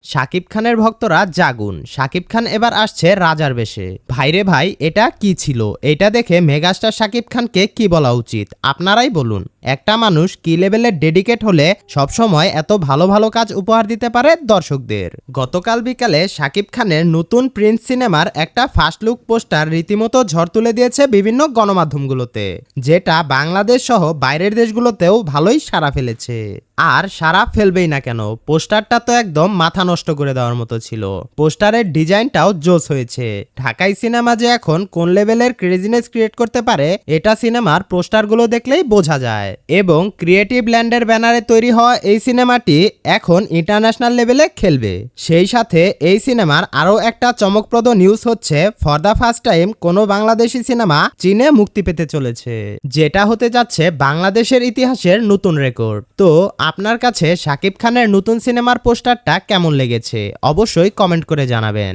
শাকিব খানের ভক্তরা জাগুন, শাকিব খান এবার আসছে রাজার বেশে। ভাইরে ভাই, এটা কি ছিল? এটা দেখে মেগাস্টার শাকিব খানকে কি বলা উচিত আপনারাই বলুন। একটা মানুষ কি লেভেলের ডেডিকেট হলে সবসময় এত ভালো ভালো কাজ উপহার দিতে পারে দর্শকদের। গতকাল বিকালে শাকিব খানের নতুন প্রিন্স সিনেমার একটা ফার্স্ট লুক পোস্টার রীতিমতো ঝড় তুলে দিয়েছে বিভিন্ন গণমাধ্যমগুলোতে, যেটা বাংলাদেশ সহ বাইরের দেশগুলোতেও ভালোই সাড়া ফেলেছে। আর সারা ফেলবেই না কেন, পোস্টারটা তো একদম মাথা নষ্ট করে দেওয়ার মতো ছিল। পোস্টারের ডিজাইনটাও জোস হয়েছে। ঢাকাই সিনেমা যে এখন কোন লেভেলের ক্রেজিনেস ক্রিয়েট করতে পারে এটা সিনেমার পোস্টারগুলো দেখলেই বোঝা যায়। এবং ক্রিয়েটিভ ল্যান্ডের ব্যানারে তৈরি হওয়া এই সিনেমাটি এখন ইন্টারন্যাশনাল লেভেলে খেলবে। সেই সাথে এই সিনেমার আরও একটা চমকপ্রদ নিউজ হচ্ছে, ফর দ্য ফার্স্ট টাইম কোনো বাংলাদেশি সিনেমা চীনে মুক্তি পেতে চলেছে, যেটা হতে যাচ্ছে বাংলাদেশের ইতিহাসের নতুন রেকর্ড। তো আপনার কাছে শাকিব খানের নতুন সিনেমার পোস্টারটা কেমন লেগেছে অবশ্যই কমেন্ট করে জানাবেন।